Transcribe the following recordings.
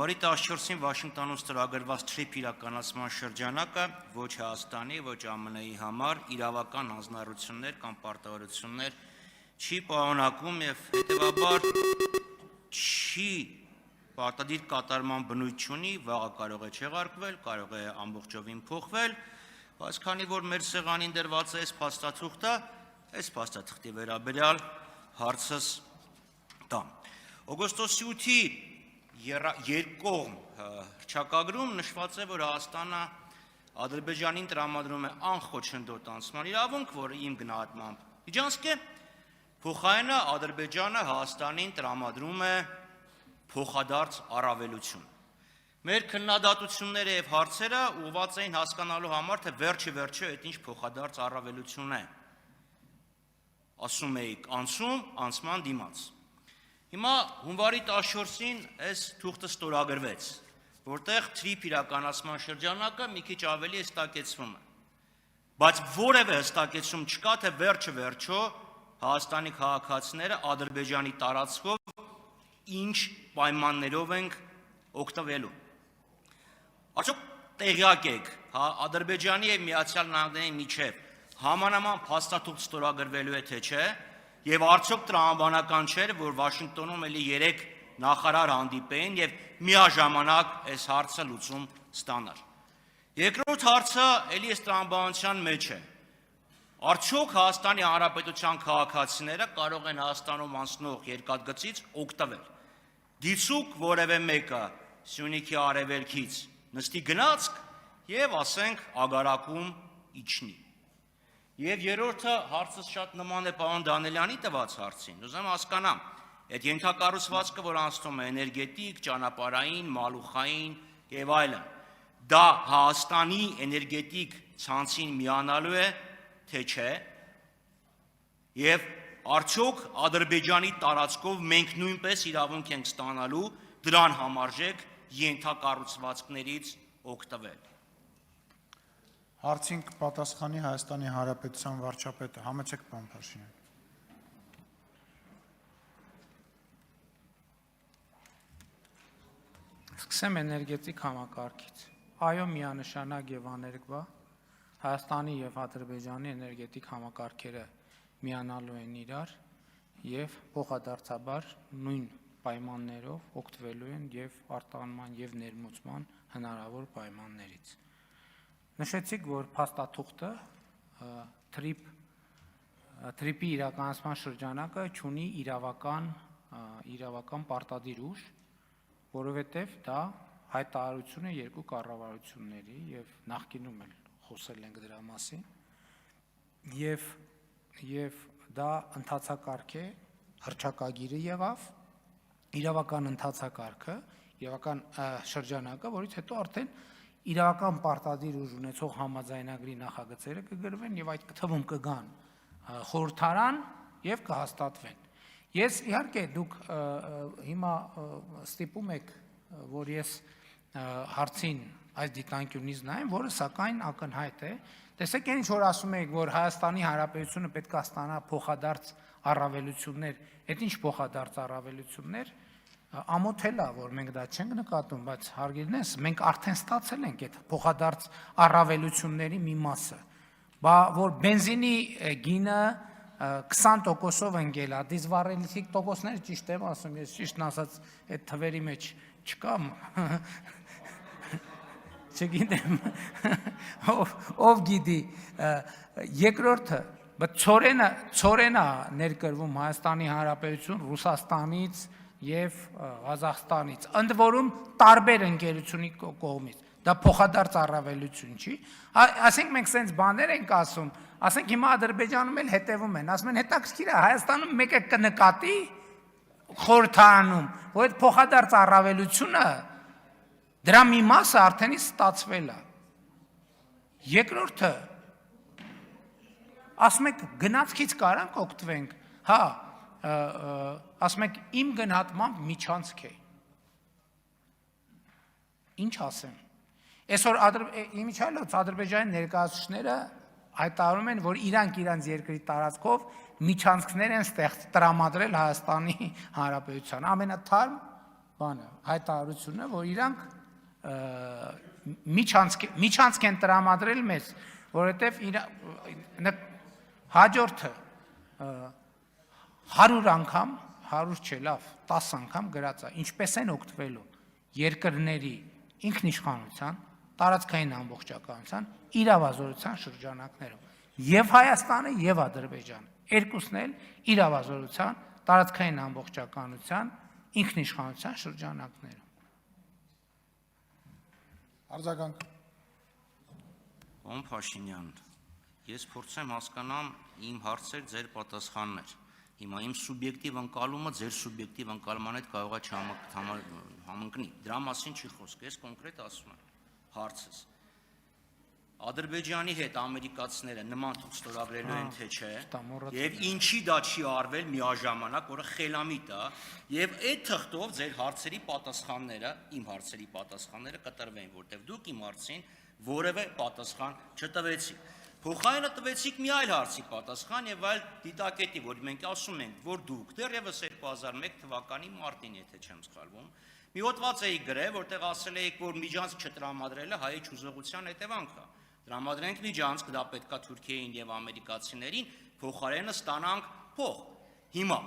Հունվարի 14-ին Վաշինգտոնում ստորագրված TRIP իրականացման շրջանակը ոչ Հայաստանի, ոչ ԱՄՆ-ի համար իրավական հանձնառություններ կամ պարտավորություններ չի պարունակում եւ հետեւաբար չի պարտադիր կատարման բնույթ չունի, վաղը կարող է չեղարկվել, կարող է ամբողջովին փոխվել, բայց քանի որ մեր սեղանին դրված է այս փաստաթուղթը, այս փաստաթղթի վերաբերյալ հարցս տամ։ Օգոստոսի 8-ի երկկողմ հռչակագրում նշված է, որ Հայաստանը Ադրբեջանին տրամադրում է անխոչնդոտ անցման իրավունք, որը իմ գնահատմամբ միջանցք է, փոխարենը Ադրբեջանը Հայաստանին տրամադրում է փոխադարձ առավելություն։ Մեր քննադատությունները եւ հարցերը ուղղված էին հասկանալու համար, թե վերջը այդ ինչ փոխադարձ առավելություն է։ Ասում էիք անցման դիմաց։ Հիմա հունվարի 14-ին այս թուղթը ստորագրվեց, որտեղ TRIP իրականացման շրջանակը մի քիչ ավելի հստակեցվում է։ Բայց որևէ հստակեցում չկա, թե վերջը Հայաստանի քաղաքացիները Ադրբեջանի տարածքով ինչ պայմաններով ենք օգտվելու։ Արդյոք տեղյակ եք, Ադրբեջանի եւ Միացյալ Նահանգների միջև համանման փաստաթուղթ ստորագրվելու է թե չէ, եւ արդյոք տրամաբանական չէր, որ Վաշինգտոնում էլի 3 նախարար հանդիպեին եւ միաժամանակ այս հարցը լուծում ստանար։ Երկրորդ հարցը էլի այս տրամաբանության մեջ է։ Արդյոք Հայաստանի Հանրապետության քաղաքացիները կարող են Հայաստանում անցնող երկաթգծից օգտվել։ Դիցուկ որևէ մեկը Սյունիքի արևելքից նստի գնացք եւ ասենք ագարակում իջնի։ Եվ երրորդը հարցը շատ նման է պարոն Դանելյանի տված հարցին։ Ուզում եմ հասկանամ, այդ ենթակառուցվածքը, որ անցնում է էներգետիկ, ճանապարհային, մալուխային եւ այլն, դա Հայաստանի էներգետիկ ցանցին միանալու է թե չէ, եւ արդյոք Ադրբեջանի տարածքով մենք նույնպես իրավունք ենք ստանալու դրան համարժեք ենթակառուցվածքներից օգտվել։ Հարցին կպատասխանի Հայաստանի Հանրապետության վարչապետը, համեցեք պարոն Փաշինյան։ Սկսեմ էներգետիկ համակարգից։ Այո, միանշանակ եւ աներկբա Հայաստանի եւ Ադրբեջանի էներգետիկ համակարգերը միանալու են իրար եւ փոխադարձաբար նույն պայմաններով օգտվելու են եւ արտահանման եւ ներմուծման հնարավոր պայմաններից։ Նշեցիք, որ փաստաթուղթը TRIP-ի իրականացման շրջանակը ունի իրավական պարտադիր ուժ, որովհետեւ դա հայտարարություն է երկու կառավարությունների եւ նախկինում էլ խոսել ենք դրա մասին եւ դա ընթացակարգ է, հռչակագիրը եղավ, իրավական ընթացակարգը, իրավական շրջանակը, որից հետո արդեն իրավական պարտադիր ուժ ունեցող համաձայնագրի նախագծերը կգրվեն եւ այդ թվում կգան խորհրդարան եւ կհաստատվեն։ Ես իհարկե դուք հիմա ստիպում եք, որ ես հարցին այս դիտանկյունից նայեմ, որը սակայն ակնհայտ է։ Տեսեք, ինչ որ ասում եք, որ Հայաստանի Հանրապետությունը պետք է ստանա փոխադարձ առավելություններ, այդ ինչ փոխադարձ առավելություններ, ամոթել է, որ մենք դա չենք նկատում, բայց հարգելնես, մենք արդեն ստացել ենք այդ փոխադարձ առավելությունների մի մասը։ Բա որ բենզինի գինը 20%-ով ընկել է, դիզվառելիքի տոկոսները ճիշտ եմ ասում, ես ճիշտն ասած այդ թվերի մեջ չկամ, չգիտեմ, ով գիտի, երկրորդը, ծորենա ներկրվում Հայաստանի Հանրապետություն, Ռուսաստանից և Ղազախստանից, ընդ որում տարբեր ընկերությունի կողմից, դա փոխադարձ առավելություն չի, ասենք մենք սենց բաներ ենք ասում, ասենք հիմա Ադրբեջանում էլ հետևում են, ասում են հետաքրքիր է, Հայաստանում մեկը կնկատի խորհրդարանում, որ այդ փոխադարձ առավելությունը դրա մի մասը արդեն ստացվել է։ Երկրորդը, ասում եք գնացքից կարանք օգտվենք, հա, ասում եք իմ գնահատմամբ միջանցք է։ Ինչ ասեմ։ Այսօր իմիջիայլոց Ադրբեջանի ներկայացուցիչները հայտարարում են, որ իրանք իրանց երկրի տարածքով միջանցքներ են տրամադրել Հայաստանի Հանրապետության։ Ամենաթարմ բանը, հայտարարությունը, որ իրանք միջանցք են տրամադրել մեզ, որովհետև հաջորդը 100 անգամ, 100 չէ, լավ, 10 անգամ գրած է, ինչպես են օգտվելու երկրների ինքնիշխանության, տարածքային ամբողջականության, իրավազորության շրջանակներում։ Եվ Հայաստանը, եւ Ադրբեջանը, երկուսն էլ իրավազորության, տարածքային ամբողջականության, ինքնիշխանության շրջանակներում։ Արձագանք։ Պարոն Փաշինյան, ես փորձեմ հասկանամ իմ հարցեր, ձեր պատասխաններ։ Հիմա իմ սուբյեկտիվ ընկալումը ձեր սուբյեկտիվ ընկալման հետ կարող է համընկնի։ Դրա մասին չի խոսք, ես կոնկրետ ասում եմ հարցս։ Ադրբեջանի հետ ամերիկացիները նման թուղթ ստորագրելու են թե չէ, եւ ինչի դա չի արվել միաժամանակ, որը խելամիտ է, եւ այդ թղթով ձեր հարցերի պատասխանները, իմ հարցերի պատասխանները կտրվեն, որտեվ դուք իմ հարցին որևէ պատասխան չտվեցիք։ Փոխարենը տվեցիք մի այլ հարցի պատասխան եւ այլ դիտակետի, որ մենք ասում ենք, որ դուք դեռևս 2001 թվականի մարտին, եթե չեմ սխալվում, մի հոդված էիք գրել, որտեղ ասել էիք, որ միջանցք չտրամադրելը հայ ուժեղության հետևանք է։ Տրամադրենք միջանցք, դա պետքա Թուրքիային եւ ամերիկացիներին, փոխարենը ստանանք փող։ Հիմա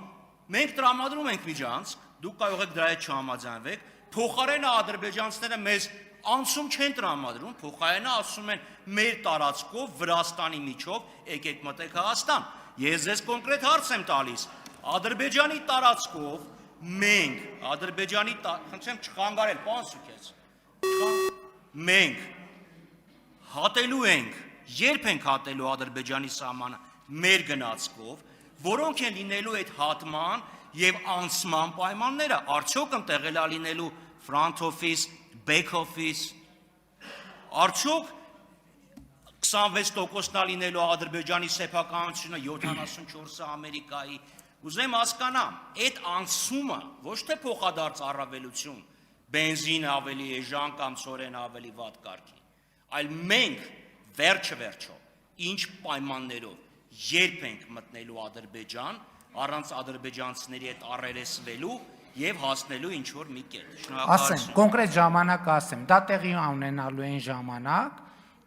մենք տրամադրում ենք միջանցք, դուք կարող եք դրա հետ չհամաձայնվեք, փոխարենը ադրբեջանցիները մեզ անցում չեն տրամադրում, փոխարենը ասում են մեր տարածքով Վրաստանի միջով եկեք մտեք Հայաստան։ Ես ձեզ կոնկրետ հարց եմ տալիս։ Ադրբեջանի տարածքով մենք, խնդրեմ չխանգարել, պարոն Սուքես։ Մենք հատելու ենք, երբ ենք հատելու Ադրբեջանի սահմանը մեր գնացքով, որոնք են լինելու այդ հատման եւ անցման պայմանները, արդյոք ընտեղել է լինելու front office, back office, արդյոք 26%-ն է լինելու Ադրբեջանի սեփականությունը, 74-ը Ամերիկայի, ուզեմ հասկանամ, այդ անցումը ոչ թե փոխադարձ առավելություն, բենզինը ավելի էժան կամ ցորենը ավելի վատ կարգի, այլ մենք վերջը ինչ պայմաններով երբ ենք մտնելու Ադրբեջան, առանց ադրբեջանցիների հետ առերեսվելու եւ հասնելու ինչ որ մի կետ։ Ասեմ, կոնկրետ ժամանակ ասեմ, դա տեղի ունենալու են ժամանակ,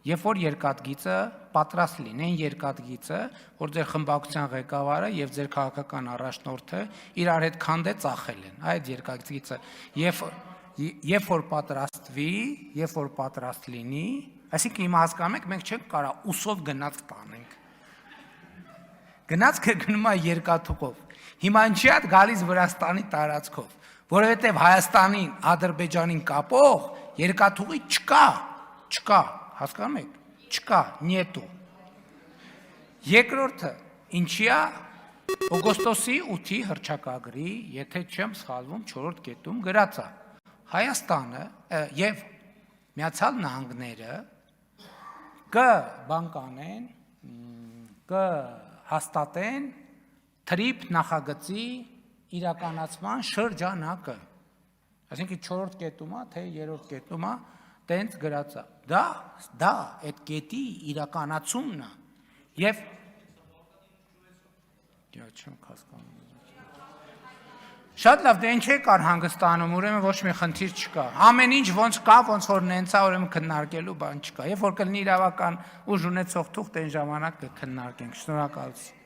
երբ որ երկաթգիծը պատրաստ լինեն, երկաթգիծը, որ ձեր խմբակցության ղեկավարը եւ ձեր քաղաքական առաջնորդը իրար հետ քանդե ծախել են, այդ երկաթգիծը, երբ որ պատրաստվի, երբ որ պատրաստ լինի, այսինքն հիմա հասկանում եք, մենք չենք կարող ուսով գնաց տանենք։ Գնացքը գնում է երկաթուղով։ Հիմա ինչի՞ է գալիս Վրաստանի տարածքով, որովհետև Հայաստանին, Ադրբեջանին կապող երկաթուղի չկա, հասկանում եք, չկա, նետու։ Երկրորդը, ինչի՞ է օգոստոսի 8-ի հռչակագրի, եթե չեմ սխալվում, 4-րդ կետում գրած է, Հայաստանը եւ Միացյալ Նահանգները կբանկանեն, կհաստատեն թրիփ նախագծի իրականացման շրջանակը։ Այսինքն 4-րդ կետում է, թե 3-րդ կետում է, տենց գրած է։ Դա այդ կետի իրականացումն է։ Եվ չեմ հասկանում։ Շատ լավ, դե ինչ եկար հանգստանում, ուրեմն ոչ մի խնդիր չկա։ Ամեն ինչ ոնց կա, ոնց որ նենց է, ուրեմն քննարկելու բան չկա։ Երբ որ կլինի իրավական ուժ ունեցող թուղթ, այն ժամանակ կքննարկենք։ Շնորհակալություն։